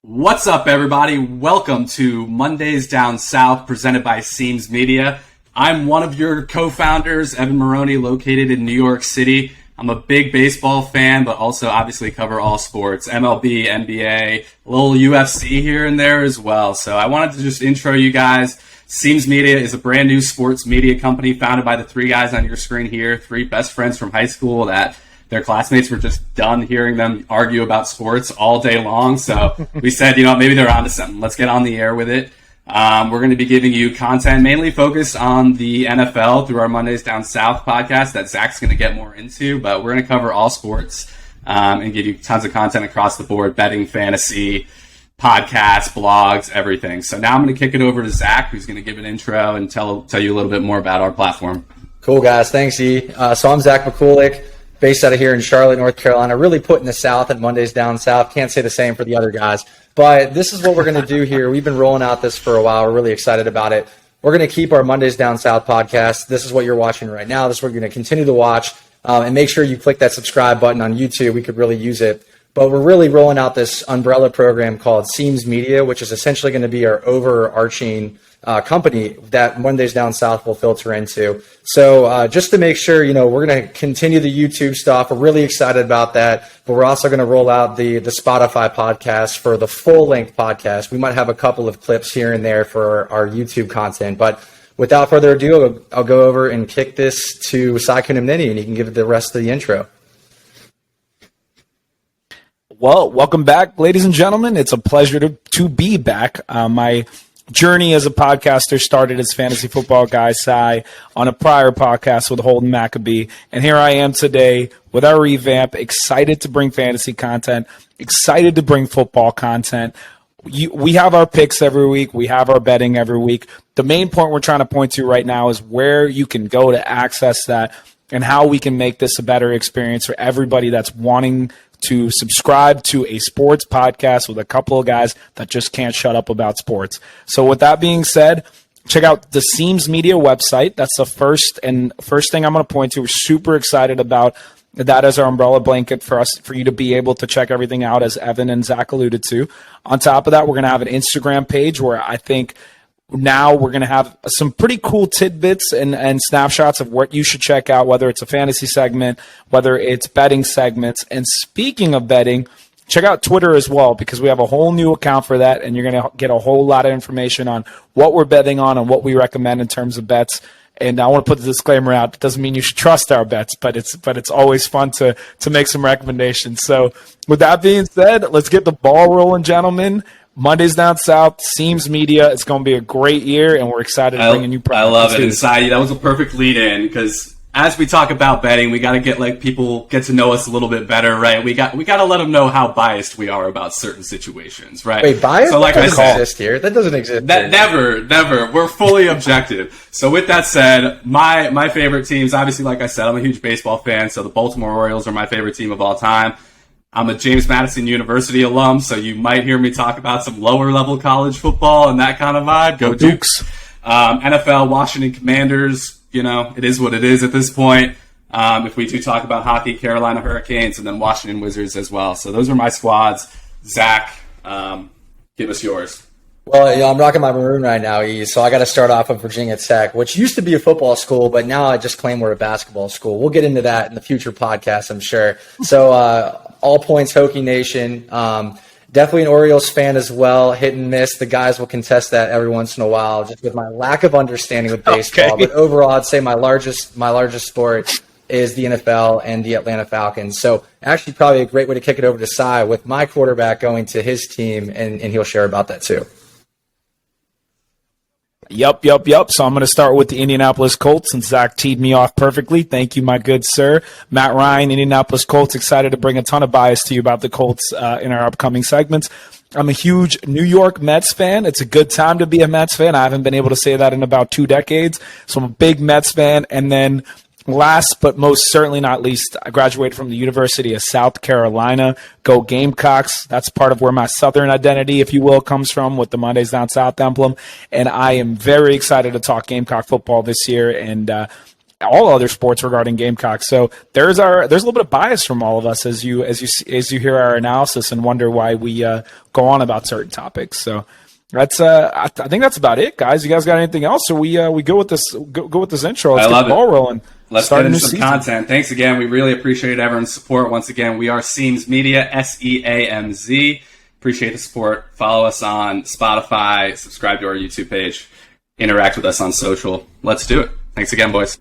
What's up, everybody? Welcome to Mondays Down South, presented by Seams Media. I'm one of your co-founders, Evan Maroney, located in New York City. I'm a big baseball fan, but also obviously cover all sports, MLB, NBA, a little UFC here and there as well. So I wanted to just intro you guys. Seams Media is a brand new sports media company founded by the three guys on your screen here, three best friends from high school that their classmates were just done hearing them argue about sports all day long. So we said, maybe they're onto something. Let's get on the air with it. We're going to be giving you content mainly focused on the NFL through our Mondays Down South podcast that Zach's going to get more into, but we're going to cover all sports and give you tons of content across the board, betting, fantasy, podcasts, blogs, everything. So now I'm going to kick it over to Zach, who's going to give an intro and tell you a little bit more about our platform. Cool, guys. Thanks, E. So I'm Zach McCulloch, based out of here in Charlotte, North Carolina, really put in the South at Mondays Down South. Can't say the same for the other guys. But this is what we're going to do here. We've been rolling out this for a while. We're really excited about it. We're going to keep our Mondays Down South podcast. This is what you're watching right now. This is what you're going to continue to watch. And make sure you click that subscribe button on YouTube. We could really use it. But we're really rolling out this umbrella program called Seams Media, which is essentially going to be our overarching company that Mondays Down South will filter into. So just to make sure, we're going to continue the YouTube stuff. We're really excited about that. But we're also going to roll out the Spotify podcast for the full-length podcast. We might have a couple of clips here and there for our YouTube content. But without further ado, I'll go over and kick this to Sai Kunimneni, and he can give it the rest of the intro. Well, welcome back, ladies and gentlemen. It's a pleasure to be back. My journey as a podcaster started as fantasy football guy Sai on a prior podcast with Holden Maccabee, and here I am today with our revamp, excited to bring fantasy content, excited to bring football content. We have our picks every week. We have our betting every week. The main point we're trying to point to right now is where you can go to access that and how we can make this a better experience for everybody that's wanting to subscribe to a sports podcast with a couple of guys that just can't shut up about sports. So with that being said, check out the Seams Media website. That's the first thing I'm going to point to. We're super excited about that as our umbrella blanket for you to be able to check everything out, as Evan and Zach alluded to. On top of that, we're going to have an Instagram page where I think now we're going to have some pretty cool tidbits and snapshots of what you should check out, whether it's a fantasy segment, whether it's betting segments. And speaking of betting, check out Twitter as well, because we have a whole new account for that, and you're going to get a whole lot of information on what we're betting on and what we recommend in terms of bets. And I want to put the disclaimer out. It doesn't mean you should trust our bets, but it's always fun to make some recommendations. So with that being said, let's get the ball rolling, gentlemen. Mondays Down South, Seams Media. It's going to be a great year, and we're excited to bring a new product. I love it. And Sai, that was a perfect lead-in, because as we talk about betting, we got to get people get to know us a little bit better, right? We got to let them know how biased we are about certain situations, right? Wait, biased? So, that doesn't exist here. That doesn't exist. Never. We're fully objective. So with that said, my favorite teams, obviously, like I said, I'm a huge baseball fan, so the Baltimore Orioles are my favorite team of all time. I'm a James Madison University alum, so you might hear me talk about some lower-level college football and that kind of vibe. Go Dukes. NFL, Washington Commanders, it is what it is at this point. If we do talk about hockey, Carolina Hurricanes, and then Washington Wizards as well. So those are my squads. Zach, give us yours. Well, I'm rocking my maroon right now, E, so I got to start off with Virginia Tech, which used to be a football school, but now I just claim we're a basketball school. We'll get into that in the future podcast, I'm sure. So all points Hokie Nation. Definitely an Orioles fan as well, hit and miss. The guys will contest that every once in a while, just with my lack of understanding with baseball. Okay. But overall, I'd say my largest sport is the NFL and the Atlanta Falcons. So actually probably a great way to kick it over to Sai with my quarterback going to his team, and he'll share about that too. Yep. So I'm going to start with the Indianapolis Colts since Zach teed me off perfectly. Thank you, my good sir. Matt Ryan, Indianapolis Colts, excited to bring a ton of bias to you about the Colts in our upcoming segments. I'm a huge New York Mets fan. It's a good time to be a Mets fan. I haven't been able to say that in about 2 decades. So I'm a big Mets fan. And then last but most certainly not least, I graduated from the University of South Carolina. Go Gamecocks. That's part of where my Southern identity, if you will, comes from with the Mondays Down South emblem. And I am very excited to talk Gamecock football this year and all other sports regarding Gamecocks. So there's a little bit of bias from all of us as you hear our analysis and wonder why we go on about certain topics. So that's I think that's about it, guys. You guys got anything else? Or we go with this intro. Let's get the ball rolling. Let's get into some content. Thanks again. We really appreciate everyone's support. Once again, we are Seams Media, SEAMZ. Appreciate the support. Follow us on Spotify. Subscribe to our YouTube page. Interact with us on social. Let's do it. Thanks again, boys.